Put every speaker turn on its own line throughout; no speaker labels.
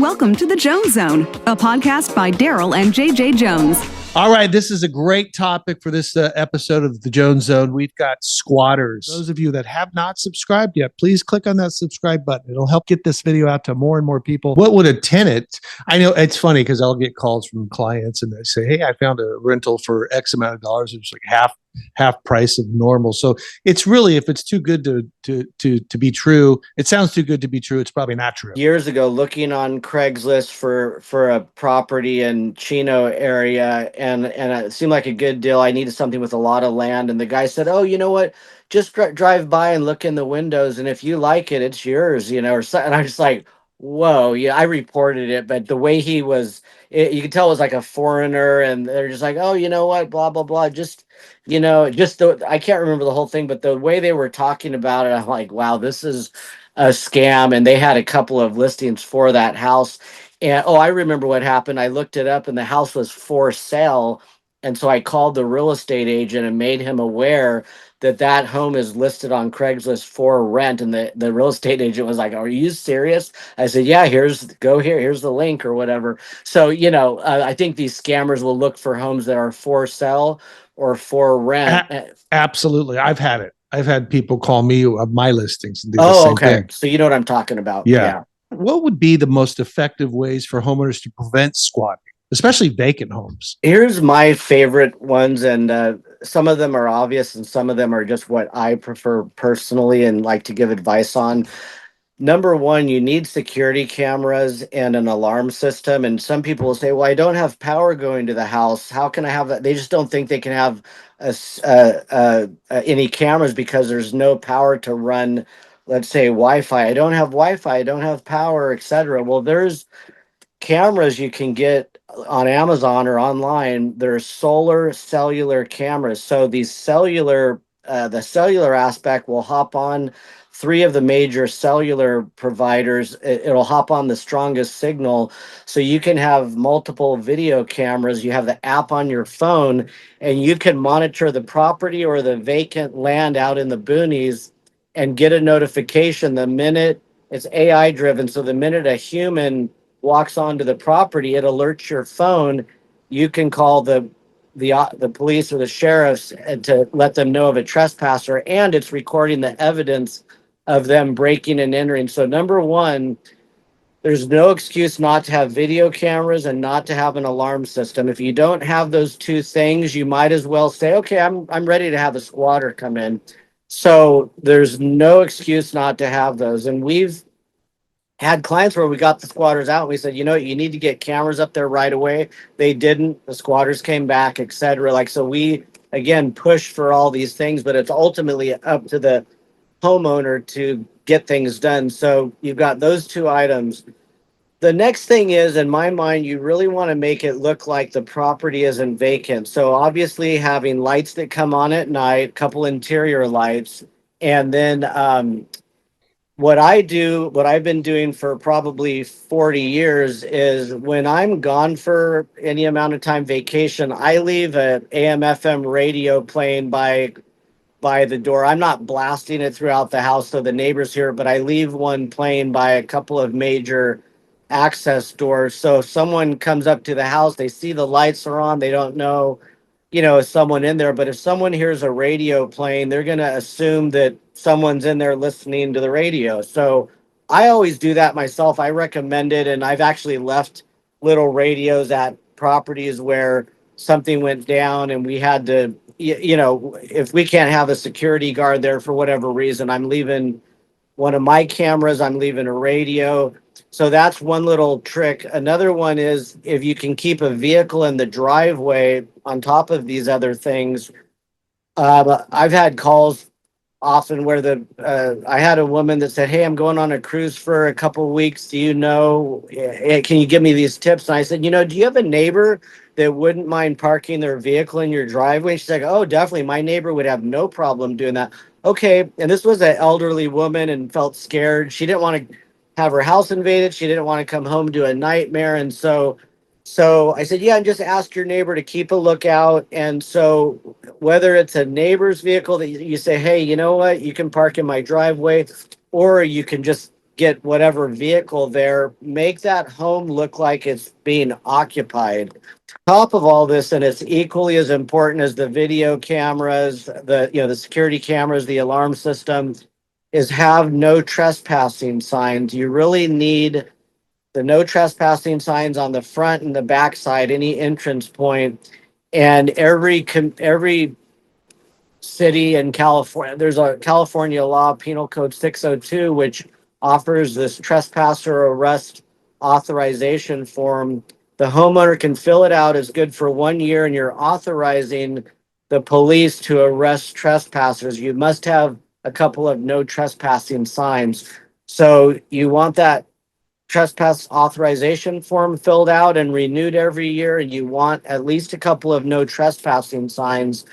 Welcome to the Jones Zone, a podcast by Darryl and JJ Jones.
All right, this is a great topic for this episode of the Jones Zone. We've got squatters. Those of you that have not subscribed yet, please click on that subscribe button. It'll help get this video out to more and more people. What would a tenant? I know it's funny because I'll get calls from clients and they say, "Hey, I found a rental for X amount of dollars. It's like half price of normal." So it's really, if it's too good to be true, it sounds too good to be true. It's probably not true.
Years ago, looking on Craigslist for a property in Chino area, and it seemed like a good deal. I needed something with a lot of land, and the guy said, "Oh, you know what? Just drive by and look in the windows, and if you like it, it's yours." Or something. And I was like, "Whoa!" Yeah, I reported it, but the way he was, you could tell it was like a foreigner, and they're just like, "Oh, you know what? Blah blah blah." I can't remember the whole thing, but the way they were talking about it, I'm like, "Wow, this is a scam." And they had a couple of listings for that house. And I remember what happened. I looked it up and the house was for sale. And so I called the real estate agent and made him aware that home is listed on Craigslist for rent. And the real estate agent was like, "Are you serious?" I said, "Yeah, here's the link," or whatever. So, I think these scammers will look for homes that are for sale or for rent.
Absolutely. I've had it. I've had people call me of my listings and do the same thing.
So you know what I'm talking about.
Yeah. What would be the most effective ways for homeowners to prevent squatting, especially vacant homes?
Here's my favorite ones, and some of them are obvious and some of them are just what I prefer personally and like to give advice on. Number one, you need security cameras and an alarm system. And some people will say, "Well, I don't have power going to the house. How can I have that?" They just don't think they can have any cameras because there's no power to run, let's say, Wi-Fi. "I don't have Wi-Fi. I don't have power," etc. Well, there's cameras you can get on Amazon or online. There's solar cellular cameras. So the cellular aspect will hop on three of the major cellular providers. It'll hop on the strongest signal. So you can have multiple video cameras. You have the app on your phone and you can monitor the property or the vacant land out in the boonies and get a notification the minute it's AI driven. So the minute a human walks onto the property, it alerts your phone. You can call the police or the sheriffs and to let them know of a trespasser, and it's recording the evidence of them breaking and entering. So number one, there's no excuse not to have video cameras and not to have an alarm system. If you don't have those two things, you might as well say, "Okay, I'm ready to have a squatter come in." So there's no excuse not to have those. And we've had clients where we got the squatters out and we said, "You need to get cameras up there right away." They didn't. The squatters came back, etc. So we, again, push for all these things, but it's ultimately up to the homeowner to get things done. So you've got those two items. The next thing is, in my mind, you really want to make it look like the property isn't vacant. So obviously having lights that come on at night, a couple interior lights, and then what I've been doing for probably 40 years is when I'm gone for any amount of time vacation, I leave an AM/FM radio playing by the door. I'm not blasting it throughout the house so the neighbors hear it, but I leave one playing by a couple of major access doors. So if someone comes up to the house, they see the lights are on, they don't know, is someone in there. But if someone hears a radio playing, they're going to assume that someone's in there listening to the radio. So I always do that myself. I recommend it. And I've actually left little radios at properties where something went down and we had to, if we can't have a security guard there for whatever reason, I'm leaving one of my cameras, I'm leaving a radio. So that's one little trick. Another one is if you can keep a vehicle in the driveway on top of these other things. I've had calls often where I had a woman that said, "Hey, I'm going on a cruise for a couple of weeks. Can you give me these tips?" And I said, "Do you have a neighbor that wouldn't mind parking their vehicle in your driveway?" And she's like, "Oh, definitely. My neighbor would have no problem doing that." Okay. And this was an elderly woman and felt scared. She didn't want to have her house invaded. She didn't want to come home to a nightmare. And so I said, "Yeah, and just ask your neighbor to keep a lookout." And so whether it's a neighbor's vehicle that you say, "Hey, you know what? You can park in my driveway," or you can just get whatever vehicle there, make that home look like it's being occupied. Top of all this, and it's equally as important as the video cameras, the security cameras, the alarm system, is have no trespassing signs. You really need the no trespassing signs on the front and the back side, any entrance point, and every city in California. There's a California law, Penal Code 602, which offers this trespasser arrest authorization form. The homeowner can fill it out. It's good for 1 year, and you're authorizing the police to arrest trespassers. You must have a couple of no trespassing signs. So you want that trespass authorization form filled out and renewed every year, and you want at least a couple of no trespassing signs.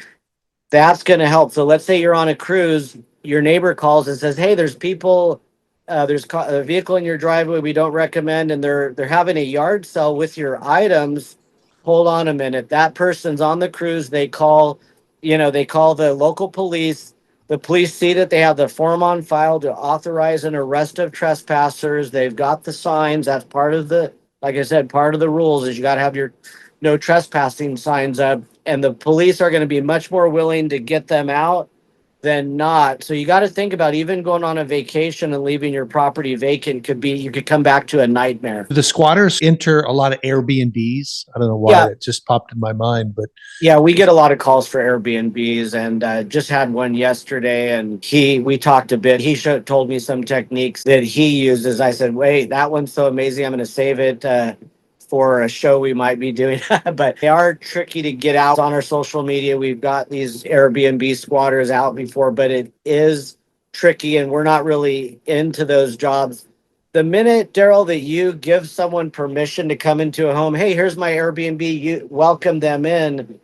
That's going to help. So let's say you're on a cruise, your neighbor calls and says, "Hey, there's people, there's a vehicle in your driveway we don't recommend, and they're having a yard sale with your items." Hold on a minute. That person's on the cruise. They call the local police. The police see that they have the form on file to authorize an arrest of trespassers. They've got the signs. That's part of the, like I said, part of the rules is you got to have your no trespassing signs up, and the police are going to be much more willing to get them out than not. So you got to think about even going on a vacation and leaving your property vacant you could come back to a nightmare.
The squatters enter a lot of Airbnbs. I don't know why it just popped in my mind, but
yeah, we get a lot of calls for Airbnbs, and just had one yesterday. And we talked a bit. He told me some techniques that he uses. I said, "Wait, that one's so amazing. I'm going to save it for a show we might be doing." But they are tricky to get out on our social media. We've got these Airbnb squatters out before, but it is tricky, and we're not really into those jobs. The minute, Darryl, that you give someone permission to come into a home, "Hey, here's my Airbnb," you welcome them in,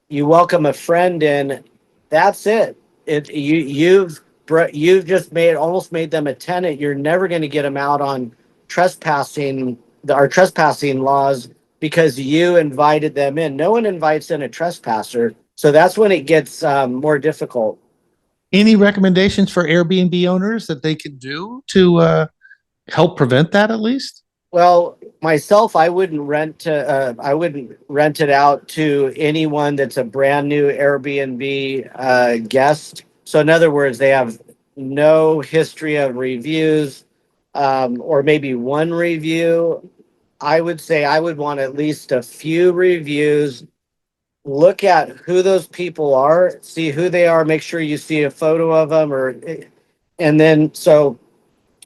you welcome a friend in, that's it. You've just almost made them a tenant. You're never going to get them out on trespassing, our trespassing laws, because you invited them in. No one invites in a trespasser, so that's when it gets more difficult.
any recommendations for Airbnb owners that they can do to help prevent that at least?
Well, myself, I wouldn't rent it out to anyone that's a brand new Airbnb guest. So in other words, they have no history of reviews, or maybe one review. I would say I would want at least a few reviews. Look at who those people are, see who they are, make sure you see a photo of them, and then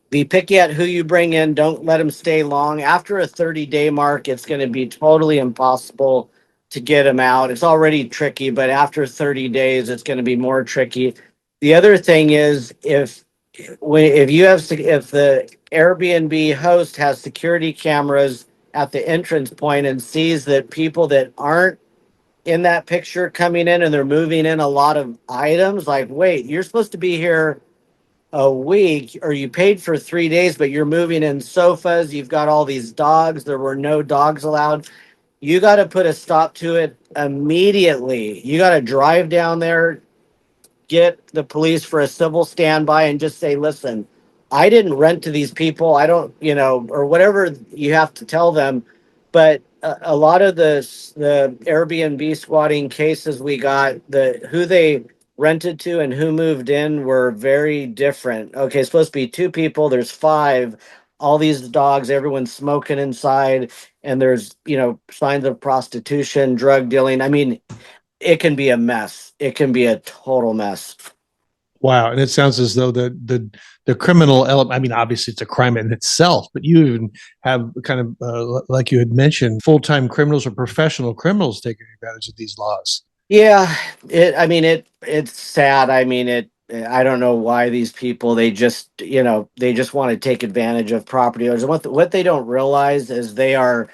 be picky at who you bring in. Don't let them stay long. After a 30-day mark, it's going to be totally impossible to get them out. It's already tricky, but after 30 days, it's going to be more tricky. The other thing is if the Airbnb host has security cameras at the entrance point and sees that people that aren't in that picture coming in and they're moving in a lot of items, like, "Wait, you're supposed to be here a week, or you paid for 3 days, but you're moving in sofas. You've got all these dogs. There were no dogs allowed." You got to put a stop to it immediately. You got to drive down there, get the police for a civil standby, and just say, "Listen, I didn't rent to these people. I don't, or whatever you have to tell them." But a lot of the Airbnb squatting cases we got, who they rented to and who moved in were very different. Okay, it's supposed to be two people. There's five. All these dogs, everyone's smoking inside, and there's signs of prostitution, drug dealing. I mean, it can be a mess. It can be a total mess.
Wow, and it sounds as though the criminal element. I mean, obviously it's a crime in itself, but you even have kind of like you had mentioned, full-time criminals or professional criminals taking advantage of these laws.
Yeah, it's sad. I mean, I don't know why these people, they just want to take advantage of property owners. What they don't realize is they are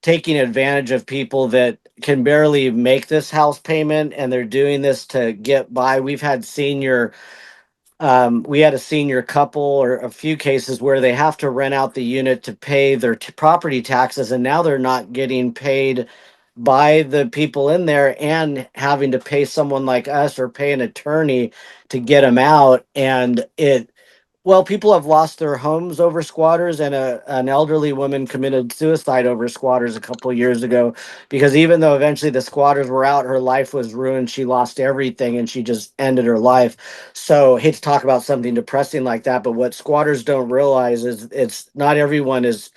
taking advantage of people that can barely make this house payment, and they're doing this to get by. We had a senior couple, or a few cases where they have to rent out the unit to pay their property taxes, and now they're not getting paid by the people in there, and having to pay someone like us or pay an attorney to get them out. And Well, people have lost their homes over squatters, and an elderly woman committed suicide over squatters a couple of years ago because even though eventually the squatters were out, her life was ruined. She lost everything and she just ended her life. So, I hate to talk about something depressing like that, but what squatters don't realize is it's not everyone is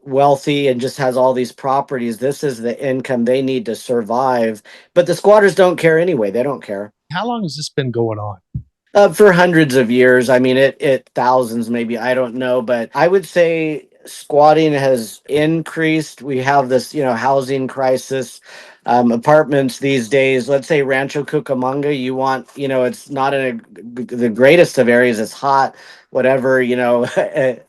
wealthy and just has all these properties. This is the income they need to survive. But the squatters don't care anyway. They don't care.
How long has this been going on?
For hundreds of years. I mean, it thousands maybe. I don't know, but I would say squatting has increased. We have this, housing crisis. Apartments these days. Let's say Rancho Cucamonga. You want, it's not in the greatest of areas. It's hot, whatever, but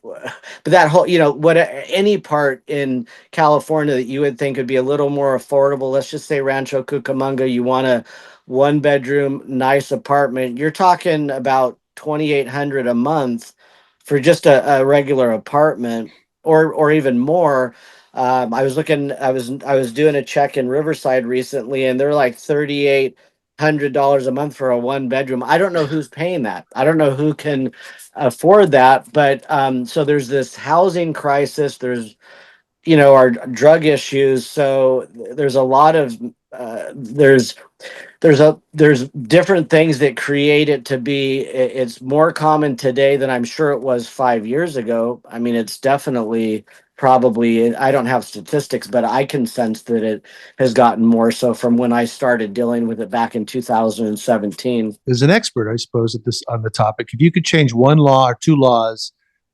that whole, what any part in California that you would think would be a little more affordable. Let's just say Rancho Cucamonga. You want a one bedroom, nice apartment, you're talking about 2,800 a month for just a regular apartment, or even more. I was doing a check in Riverside recently, and they're like $3,800 a month for a one bedroom. I don't know who's paying that. I don't know who can afford that. But so there's this housing crisis. There's our drug issues. So there's a lot of there's different things that create it to be. It's more common today than I'm sure it was 5 years ago. I mean, it's definitely probably, I don't have statistics, but I can sense that it has gotten more so from when I started dealing with it back in 2017.
As an expert, I suppose, at this on the topic, if you could change one law or two laws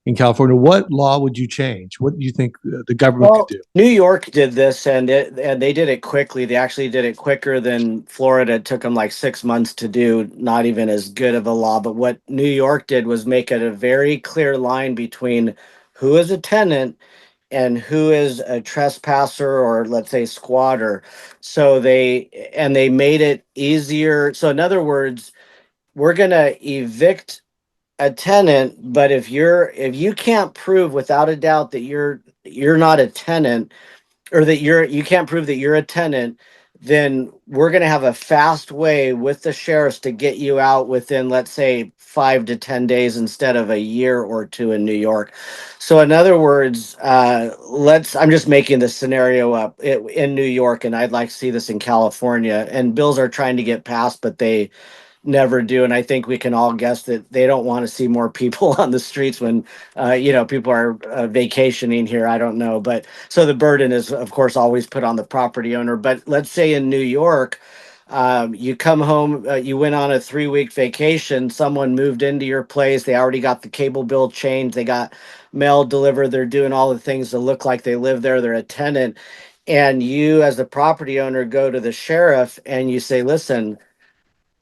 in California, what law would you change? What do you think the government could
Well,
do?
New York did this, and they did it quickly. They actually did it quicker than Florida. It took them like 6 months to do. Not even as good of a law, but what New York did was make it a very clear line between who is a tenant and who is a trespasser, or let's say squatter. So they made it easier. So in other words, we're going to evict a tenant, but if you can't prove without a doubt that you're not a tenant, or that you can't prove that you're a tenant, then we're going to have a fast way with the sheriffs to get you out within, let's say, 5 to 10 days instead of a year or two in New York. So in other words, I'm just making the scenario up in New York, and I'd like to see this in California, and bills are trying to get passed, but they never do. And I think we can all guess that they don't want to see more people on the streets when, people are vacationing here. I don't know. But so the burden is, of course, always put on the property owner. But let's say in New York, you come home, you went on a 3 week vacation, someone moved into your place, they already got the cable bill changed, they got mail delivered, they're doing all the things to look like they live there, they're a tenant. And you, as the property owner, go to the sheriff and you say, listen,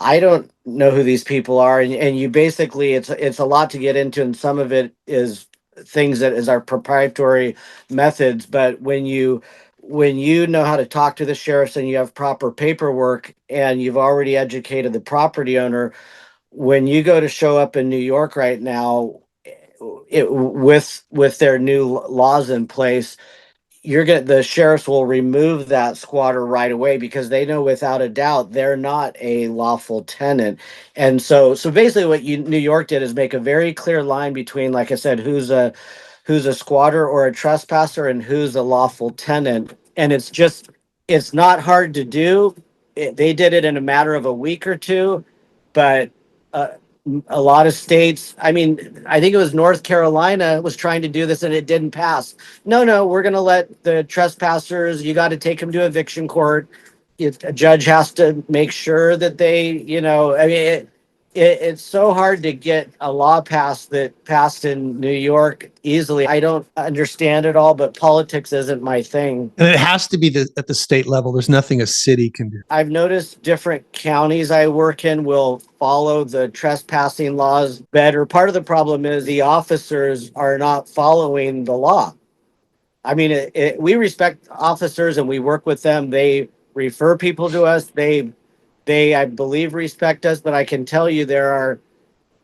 I don't know who these people are, and you basically, it's a lot to get into, and some of it is things that is our proprietary methods. But when you know how to talk to the sheriffs and you have proper paperwork and you've already educated the property owner, when you go to show up in New York right now, with their new laws in place, the sheriffs will remove that squatter right away because they know without a doubt they're not a lawful tenant. And so basically what New York did is make a very clear line between, like I said, who's a squatter or a trespasser and who's a lawful tenant. And it's not hard to do. They did it in a matter of a week or two, but uh, a lot of states, I mean, I think it was North Carolina was trying to do this and it didn't pass. No, we're going to let the trespassers, you got to take them to eviction court. A judge has to make sure that I mean, it's so hard to get a law passed in New York easily. I don't understand it all, but politics isn't my thing.
And it has to be at the state level. There's nothing a city can do.
I've noticed different counties I work in will follow the trespassing laws better. Part of the problem is the officers are not following the law. I mean, we respect officers and we work with them. They refer people to us. They, I believe, respect us. But I can tell you there are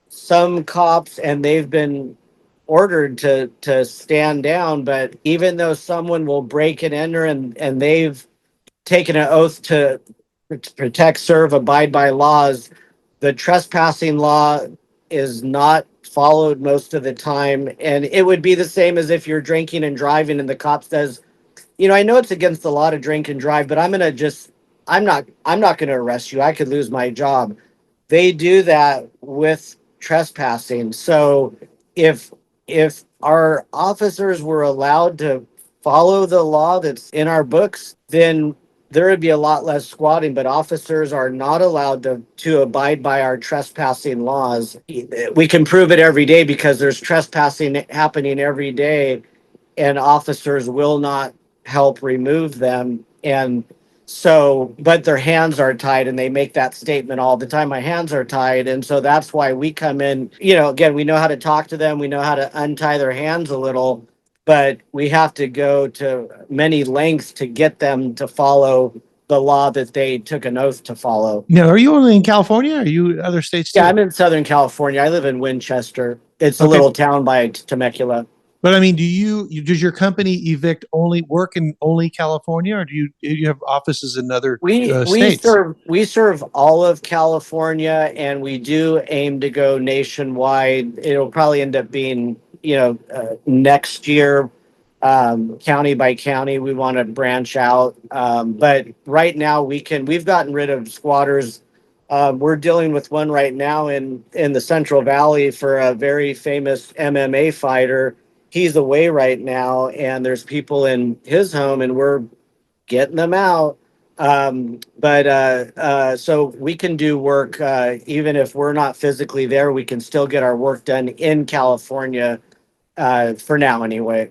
some cops, and they've been ordered to stand down. But even though someone will break and enter, and they've taken an oath to protect, serve, abide by laws, the trespassing law is not followed most of the time. And it would be the same as if you're drinking and driving and the cop says, I know it's against the law to drink and drive, but I'm not going to arrest you. I could lose my job. They do that with trespassing. So if our officers were allowed to follow the law that's in our books, then there would be a lot less squatting, but officers are not allowed to abide by our trespassing laws. We can prove it every day because there's trespassing happening every day, and officers will not help remove them. And so, but their hands are tied, and they make that statement all the time. My hands are tied. And so that's why we come in, again, we know how to talk to them. We know how to untie their hands a little, but we have to go to many lengths to get them to follow the law that they took an oath to follow.
Now, are you only in California? Or are you other states too?
Yeah, I'm in Southern California. I live in Winchester. It's a little town by Temecula.
But I mean, does your company evict work in only California, or do you have offices in other states?
We serve all of California, and we do aim to go nationwide. It'll probably end up being next year, county by county. We want to branch out, but right now we've gotten rid of squatters. We're dealing with one right now in the Central Valley for a very famous MMA fighter. He's away right now, and there's people in his home, and we're getting them out. So we can do work even if we're not physically there. We can still get our work done in California for now, anyway.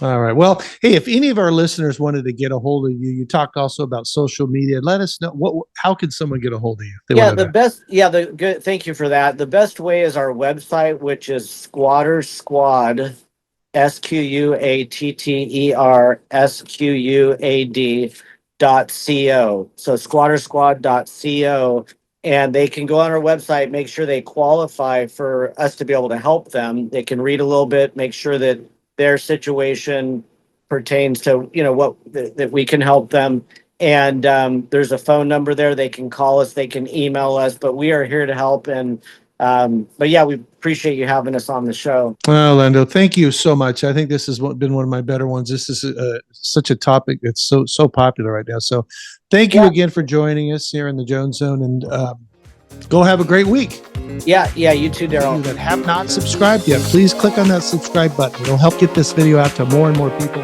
All right. Well, hey, if any of our listeners wanted to get a hold of you, you talked also about social media. Let us know how can someone get a hold of you?
Thank you for that. The best way is our website, which is Squatter Squad. SQUATTERSQUAD.co. So squattersquad.co. And they can go on our website, make sure they qualify for us to be able to help them. They can read a little bit, make sure that their situation pertains to, that we can help them. And there's a phone number there. They can call us, they can email us, but we are here to help. And but yeah, we appreciate you having us on the show.
Well, Lando, thank you so much. I think this has been one of my better ones. This is such a topic that's so popular right now. So thank you again for joining us here in the Jones Zone, and go have a great week.
Yeah, you too, Darryl.
You that have not subscribed yet, please click on that subscribe button. It'll help get this video out to more and more people.